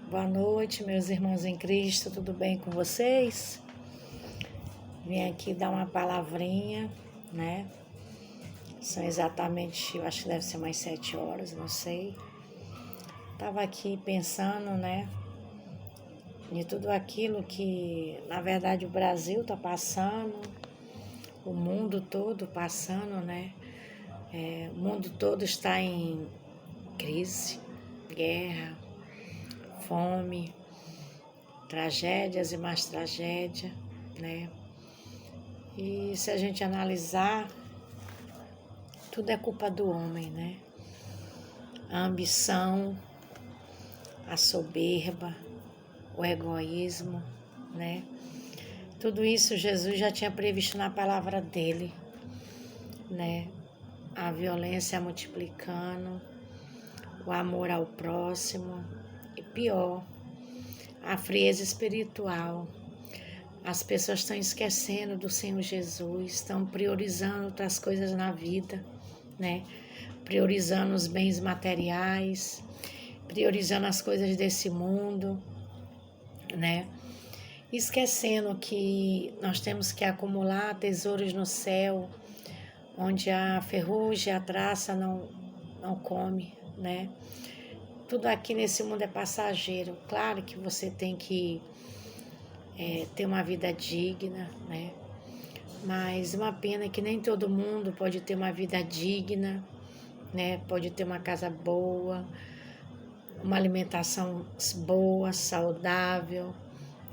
Boa noite, meus irmãos em Cristo, tudo bem com vocês? Vim aqui dar uma palavrinha, né? São exatamente, eu acho que deve ser mais 7 horas, não sei. Tava aqui pensando, né? De tudo aquilo que, na verdade, o Brasil tá passando, o mundo todo passando, né? O mundo todo está em crise, guerra, fome, tragédias e mais tragédia, né? E se a gente analisar, tudo é culpa do homem, né? A ambição, a soberba, o egoísmo, né? Tudo isso Jesus já tinha previsto na palavra dele, né? A violência multiplicando, o amor ao próximo e pior, a frieza espiritual. As pessoas estão esquecendo do Senhor Jesus, estão priorizando outras coisas na vida, né? Priorizando os bens materiais, priorizando as coisas desse mundo, né? Esquecendo que nós temos que acumular tesouros no céu, onde a ferrugem, a traça não come, né? Tudo aqui nesse mundo é passageiro. Claro que você tem que ter uma vida digna, né? Mas uma pena que nem todo mundo pode ter uma vida digna, né? Pode ter uma casa boa, uma alimentação boa, saudável,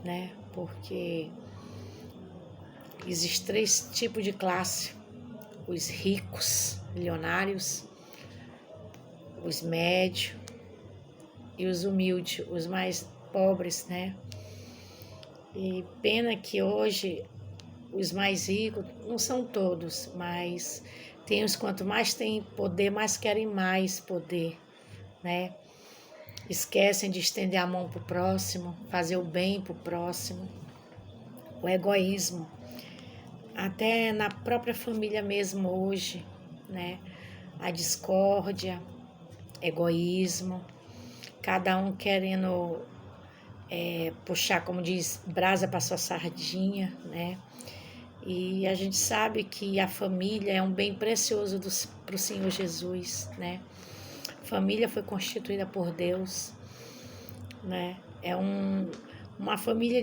né? Porque existem 3 tipos de classe: os ricos, milionários, os médios e os humildes, os mais pobres, né? E pena que hoje os mais ricos, não são todos, mas tem os quanto mais têm poder, mais querem mais poder, né? Esquecem de estender a mão para o próximo, fazer o bem para o próximo. O egoísmo, até na própria família mesmo hoje, né? A discórdia, egoísmo, cada um querendo puxar, como diz, brasa para sua sardinha, né? E a gente sabe que a família é um bem precioso para o Senhor Jesus, né? Família foi constituída por Deus, né? Uma família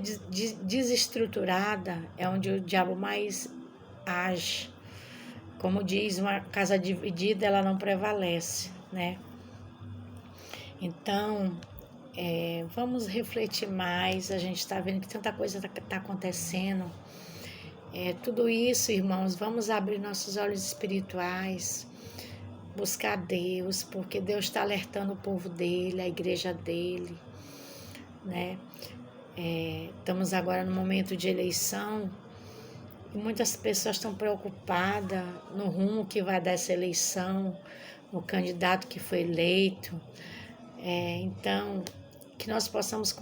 desestruturada é onde o diabo mais age. Como diz, uma casa dividida ela não prevalece, né? Então, vamos refletir mais. A gente está vendo que tanta coisa está acontecendo. Tudo isso, irmãos, vamos abrir nossos olhos espirituais, buscar Deus, porque Deus está alertando o povo dele, a igreja dele, né? Estamos agora no momento de eleição e muitas pessoas estão preocupadas no rumo que vai dar essa eleição, no candidato que foi eleito. Então, que nós possamos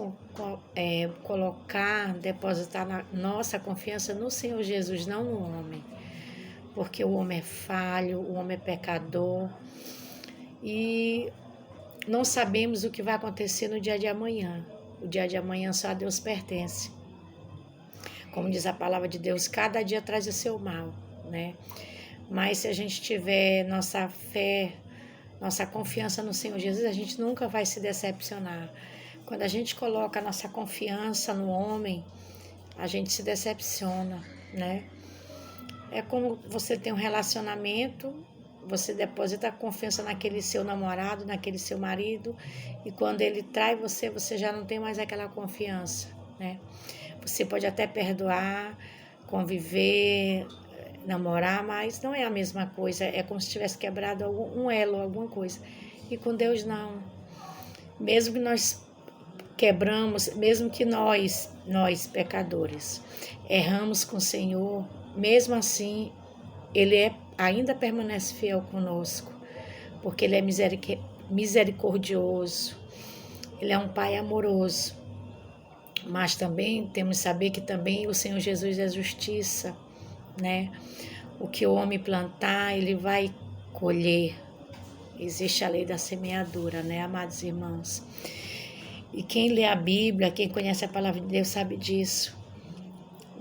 colocar, depositar nossa confiança no Senhor Jesus, não no homem. Porque o homem é falho, o homem é pecador. E não sabemos o que vai acontecer no dia de amanhã. O dia de amanhã só a Deus pertence. Como diz a palavra de Deus, cada dia traz o seu mal, né? Mas se a gente tiver nossa fé, nossa confiança no Senhor Jesus, a gente nunca vai se decepcionar. Quando a gente coloca a nossa confiança no homem, a gente se decepciona, né? É como você tem um relacionamento, você deposita a confiança naquele seu namorado, naquele seu marido, e quando ele trai você, você já não tem mais aquela confiança, né? Você pode até perdoar, conviver, namorar, mas não é a mesma coisa. É como se tivesse quebrado um elo, alguma coisa. E com Deus não. Mesmo que nós quebramos, mesmo que nós pecadores, erramos com o Senhor, mesmo assim, Ele ainda permanece fiel conosco, porque Ele é misericordioso, Ele é um Pai amoroso. Mas também temos que saber que também o Senhor Jesus é justiça, né? O que o homem plantar, ele vai colher. Existe a lei da semeadura, né, amados irmãos? E quem lê a Bíblia, quem conhece a palavra de Deus sabe disso,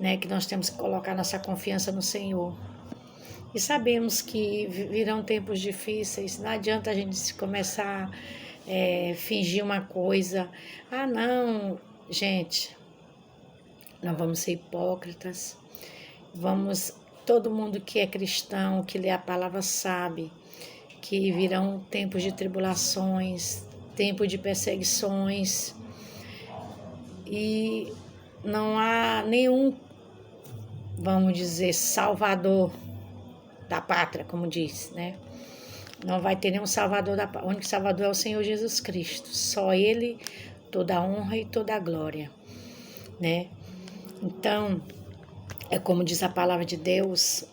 né? Que nós temos que colocar nossa confiança no Senhor. E sabemos que virão tempos difíceis, não adianta a gente começar a fingir uma coisa. Ah, não, gente, não vamos ser hipócritas. Todo mundo que é cristão, que lê a palavra sabe que virão tempos de tribulações, tempo de perseguições, e não há nenhum, vamos dizer, salvador da pátria, como diz, né? Não vai ter nenhum salvador da pátria. O único salvador é o Senhor Jesus Cristo. Só Ele, toda a honra e toda a glória, né? Então, é como diz a palavra de Deus,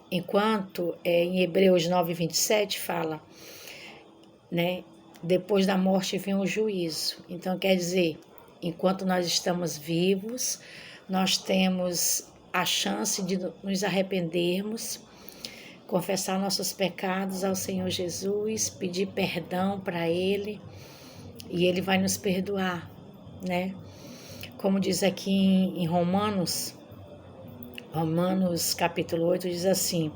enquanto em Hebreus 9:27 fala, né? Depois da morte vem o juízo. Então, quer dizer, enquanto nós estamos vivos, nós temos a chance de nos arrependermos, confessar nossos pecados ao Senhor Jesus, pedir perdão para Ele, e Ele vai nos perdoar, né? Como diz aqui em Romanos capítulo 8, diz assim: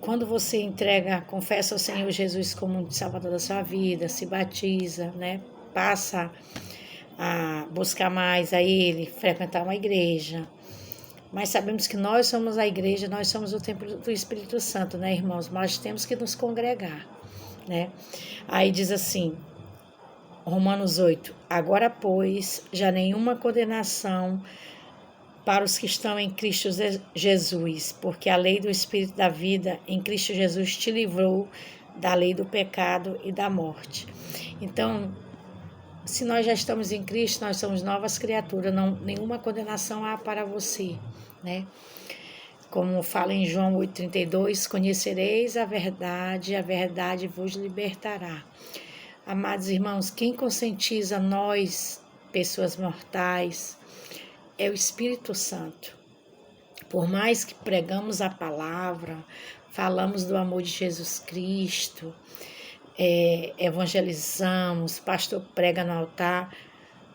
quando você confessa ao Senhor Jesus como um salvador da sua vida, se batiza, né? Passa a buscar mais a Ele, frequentar uma igreja. Mas sabemos que nós somos a igreja, nós somos o templo do Espírito Santo, né, irmãos? Nós temos que nos congregar, né? Aí diz assim, Romanos 8: agora, pois, já nenhuma condenação para os que estão em Cristo Jesus, porque a lei do Espírito da vida em Cristo Jesus te livrou da lei do pecado e da morte. Então, se nós já estamos em Cristo, nós somos novas criaturas, nenhuma condenação há para você, né? Como fala em João 8:32, conhecereis a verdade vos libertará. Amados irmãos, quem conscientiza nós, pessoas mortais, é o Espírito Santo. Por mais que pregamos a palavra, falamos do amor de Jesus Cristo, evangelizamos, pastor prega no altar,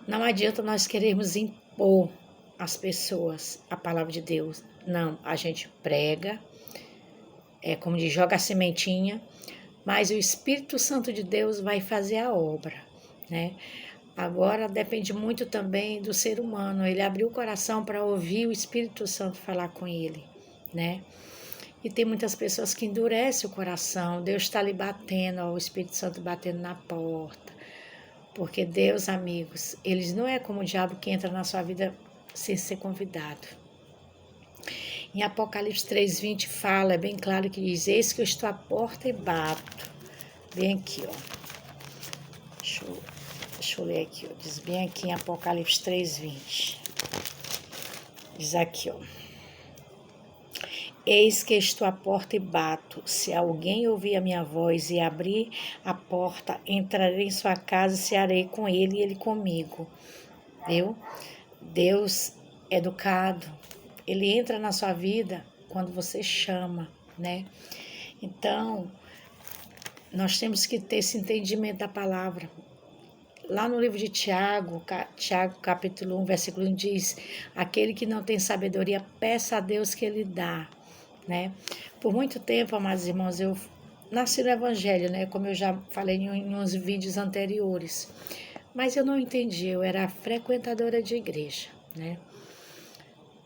não adianta nós querermos impor às pessoas a palavra de Deus. Não, a gente prega, como diz, joga a sementinha, mas o Espírito Santo de Deus vai fazer a obra, né? Agora depende muito também do ser humano, ele abrir o coração para ouvir o Espírito Santo falar com ele, né? E tem muitas pessoas que endurecem o coração, Deus está ali batendo, o Espírito Santo batendo na porta. Porque Deus, amigos, ele não é como o diabo que entra na sua vida sem ser convidado. Em Apocalipse 3:20 fala, é bem claro que diz: eis que eu estou à porta e bato. Bem aqui, ó. Deixa eu ler aqui, ó. Diz bem aqui em Apocalipse 3:20. Diz aqui, ó: eis que estou à porta e bato. Se alguém ouvir a minha voz e abrir a porta, entrarei em sua casa e cearei com ele e ele comigo. Viu? Deus é educado. Ele entra na sua vida quando você chama, né? Então, nós temos que ter esse entendimento da palavra. Lá no livro de Tiago, capítulo 1, versículo 1, diz: aquele que não tem sabedoria, peça a Deus que ele dá, né? Por muito tempo, amados irmãos, eu nasci no Evangelho, né? Como eu já falei em uns vídeos anteriores. Mas eu não entendi, eu era frequentadora de igreja, né?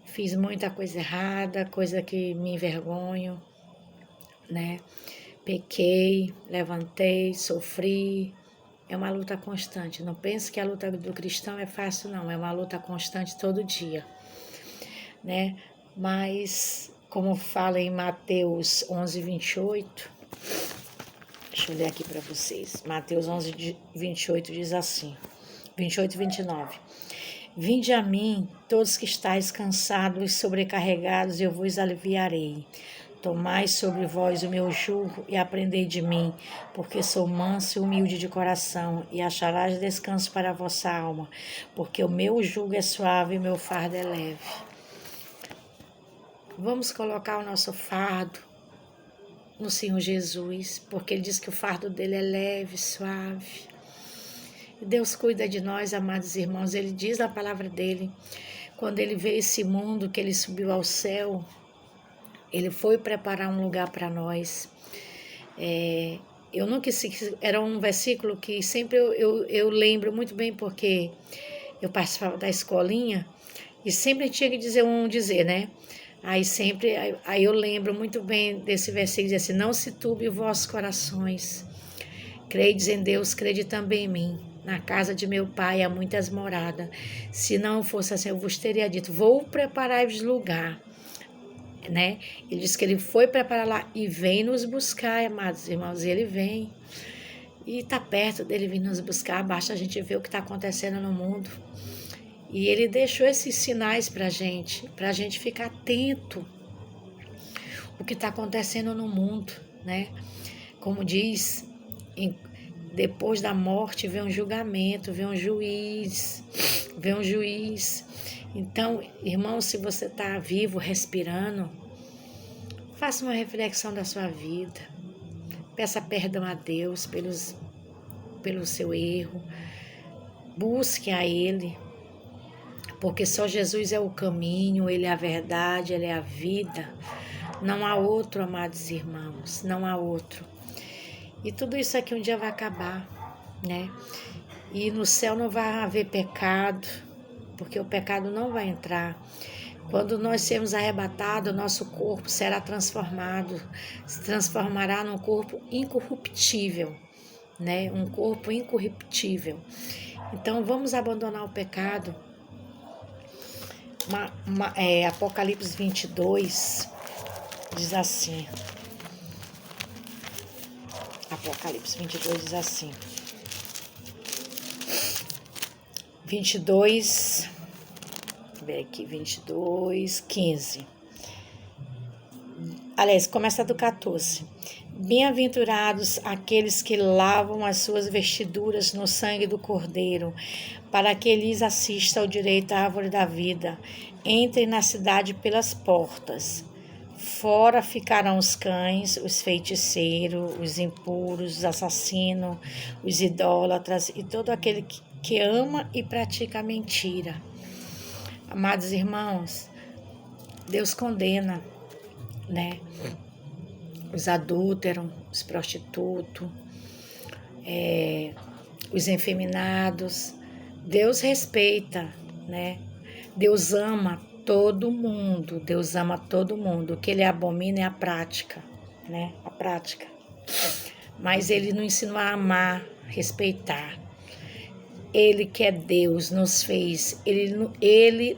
Fiz muita coisa errada, coisa que me envergonho, né? Pequei, levantei, sofri. É uma luta constante. Não pense que a luta do cristão é fácil, não. É uma luta constante todo dia, né? Mas, como fala em Mateus 11:28, deixa eu ler aqui para vocês. Mateus 11:28 diz assim, 28 e 29. Vinde a mim, todos que estáis cansados e sobrecarregados, eu vos aliviarei. Tomai sobre vós o meu jugo e aprendei de mim, porque sou manso e humilde de coração, e acharás descanso para a vossa alma, porque o meu jugo é suave e o meu fardo é leve. Vamos colocar o nosso fardo no Senhor Jesus, porque Ele diz que o fardo dele é leve, suave. Deus cuida de nós, amados irmãos. Ele diz na palavra dele, quando ele veio esse mundo, que ele subiu ao céu, ele foi preparar um lugar para nós. Eu nunca esqueci, era um versículo que sempre eu lembro muito bem, porque eu participava da escolinha e sempre tinha que dizer, né? Aí eu lembro muito bem desse versículo, diz assim: não se turbe os vossos corações, credes em Deus, crede também em mim. Na casa de meu pai há muitas moradas. Se não fosse assim, eu vos teria dito: vou preparar-vos lugar, né? Ele disse que ele foi preparar lá e vem nos buscar, amados irmãos. E ele vem e está perto dele vir nos buscar. Basta a gente ver o que está acontecendo no mundo. E ele deixou esses sinais para a gente ficar atento o que está acontecendo no mundo, né? Como diz, depois da morte vem um julgamento, vem um juiz. Então, irmão, se você está vivo, respirando, faça uma reflexão da sua vida. Peça perdão a Deus pelo seu erro. Busque a Ele, porque só Jesus é o caminho, Ele é a verdade, Ele é a vida. Não há outro, amados irmãos, não há outro. E tudo isso aqui um dia vai acabar, né? E no céu não vai haver pecado, porque o pecado não vai entrar. Quando nós sermos arrebatados, nosso corpo será transformado, se transformará num corpo incorruptível, né? Um corpo incorruptível. Então vamos abandonar o pecado. Apocalipse 22 diz assim. Apocalipse 22 diz assim. 22, ver aqui, 22, 15. Aliás, começa do 14. Bem-aventurados aqueles que lavam as suas vestiduras no sangue do Cordeiro, para que lhes assista ao direito à árvore da vida. Entrem na cidade pelas portas. Fora ficarão os cães, os feiticeiros, os impuros, os assassinos, os idólatras e todo aquele que ama e pratica a mentira. Amados irmãos, Deus condena, né? Os adúlteros, os prostitutos, os efeminados. Deus respeita, né? Deus ama todo mundo. Deus ama todo mundo. O que Ele abomina é a prática, né? A prática. Mas Ele nos ensinou a amar, respeitar. Ele que é Deus nos fez, Ele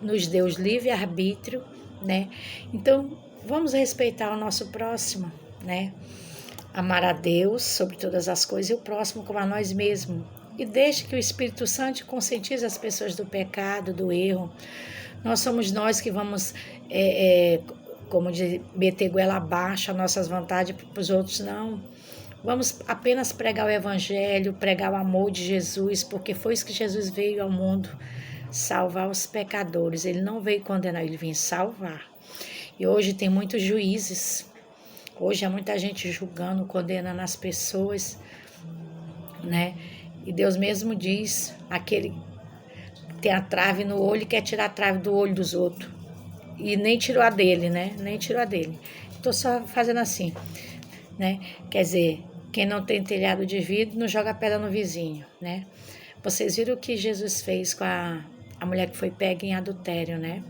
nos deu livre-arbítrio, né? Então, vamos respeitar o nosso próximo, né? Amar a Deus sobre todas as coisas e o próximo como a nós mesmos. E deixe que o Espírito Santo conscientize as pessoas do pecado, do erro. Nós somos nós que vamos, como diz, meter goela abaixo as nossas vontades para os outros, não. Vamos apenas pregar o Evangelho, pregar o amor de Jesus, porque foi isso que Jesus veio ao mundo, salvar os pecadores. Ele não veio condenar, ele veio salvar. E hoje tem muitos juízes, hoje há muita gente julgando, condenando as pessoas, né? E Deus mesmo diz, aquele que tem a trave no olho quer tirar a trave do olho dos outros. E nem tirou a dele, né? Nem tirou a dele. Estou só fazendo assim, né? Quer dizer, quem não tem telhado de vidro não joga pedra no vizinho, né? Vocês viram o que Jesus fez com a mulher que foi pega em adultério, né?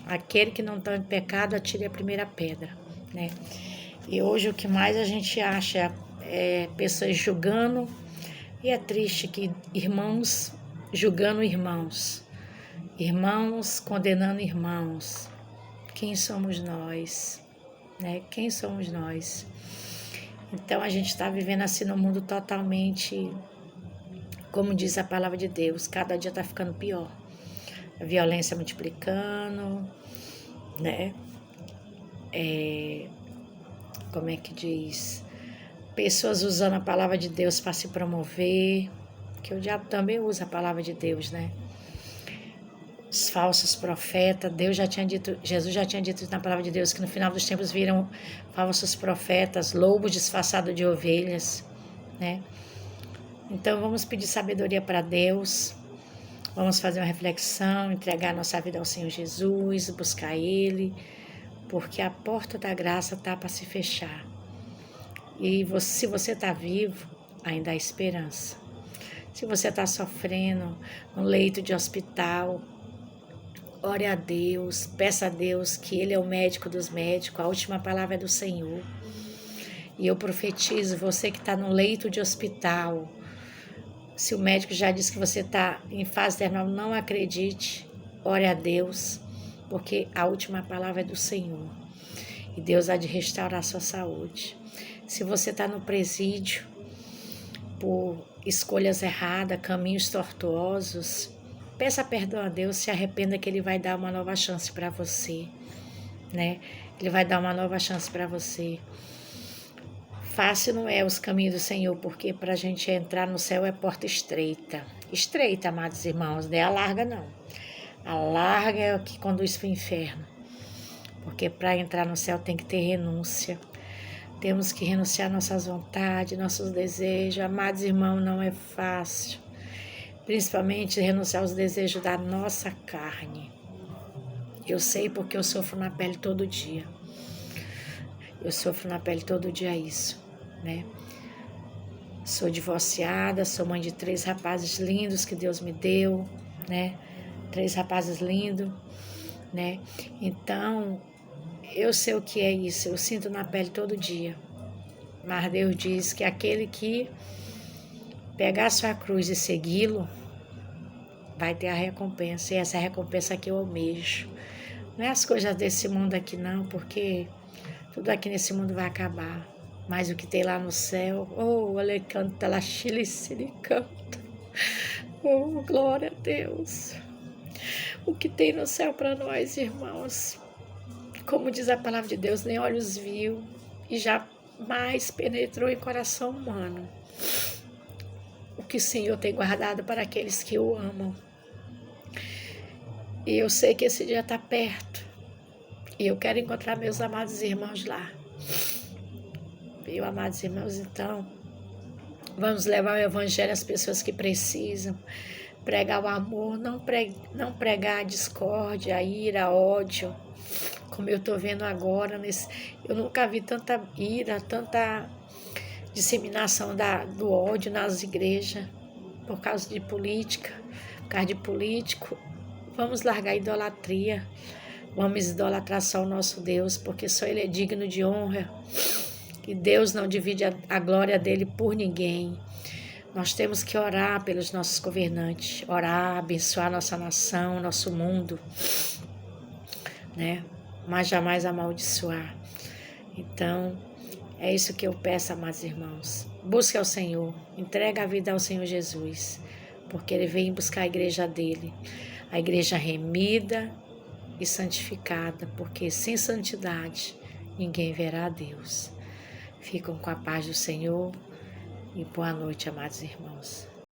Aquele que não está em pecado, atire a primeira pedra, né? E hoje o que mais a gente acha é pessoas julgando, e é triste que irmãos julgando irmãos, irmãos condenando irmãos. Quem somos nós, né? Quem somos nós? Então a gente está vivendo assim no mundo totalmente, como diz a palavra de Deus, cada dia está ficando pior. A violência multiplicando, né? Como é que diz? Pessoas usando a palavra de Deus para se promover, que o diabo também usa a palavra de Deus, né? Os falsos profetas, Jesus já tinha dito na palavra de Deus que no final dos tempos viram falsos profetas, lobos disfarçados de ovelhas, né? Então vamos pedir sabedoria para Deus, vamos fazer uma reflexão, entregar nossa vida ao Senhor Jesus, buscar Ele, porque a porta da graça está para se fechar. E se você está vivo, ainda há esperança. Se você está sofrendo no leito de hospital, ore a Deus, peça a Deus que Ele é o médico dos médicos, a última palavra é do Senhor. E eu profetizo, você que está no leito de hospital, se o médico já disse que você está em fase terminal, não acredite, ore a Deus, porque a última palavra é do Senhor. E Deus há de restaurar a sua saúde. Se você está no presídio por escolhas erradas, caminhos tortuosos, peça perdão a Deus, se arrependa que Ele vai dar uma nova chance para você, né? Ele vai dar uma nova chance para você. Fácil não é os caminhos do Senhor, porque para a gente entrar no céu é porta estreita. Estreita, amados irmãos, não é a larga não. A larga é o que conduz para o inferno. Porque para entrar no céu tem que ter renúncia. Temos que renunciar nossas vontades, nossos desejos. Amados irmãos, não é fácil. Principalmente renunciar aos desejos da nossa carne. Eu sei porque eu sofro na pele todo dia. Eu sofro na pele todo dia isso, né? Sou divorciada, sou mãe de 3 rapazes lindos que Deus me deu, né? 3 rapazes lindos, né? Então, eu sei o que é isso, eu sinto na pele todo dia. Mas Deus diz que aquele que pegar a sua cruz e segui-lo, vai ter a recompensa. E essa recompensa que eu almejo. Não é as coisas desse mundo aqui não, porque tudo aqui nesse mundo vai acabar. Mas o que tem lá no céu, oh, ele canta lá, Chile, ele canta. Oh, glória a Deus. O que tem no céu para nós, irmãos. Como diz a palavra de Deus, nem olhos viu e jamais penetrou em coração humano. O que o Senhor tem guardado para aqueles que o amam. E eu sei que esse dia está perto. E eu quero encontrar meus amados irmãos lá. Meus amados irmãos, então, vamos levar o evangelho às pessoas que precisam. Pregar o amor, não pregar a discórdia, a ira, a ódio. Como eu estou vendo agora, eu nunca vi tanta ira, tanta disseminação do ódio nas igrejas, por causa de política, por causa de político. Vamos largar a idolatria, vamos idolatrar só o nosso Deus, porque só Ele é digno de honra, e Deus não divide a glória dEle por ninguém. Nós temos que orar pelos nossos governantes, orar, abençoar nossa nação, nosso mundo, né? Mas jamais amaldiçoar. Então, é isso que eu peço, amados irmãos. Busque ao Senhor, entrega a vida ao Senhor Jesus, porque Ele vem buscar a igreja dEle, a igreja remida e santificada, porque sem santidade ninguém verá a Deus. Ficam com a paz do Senhor e boa noite, amados irmãos.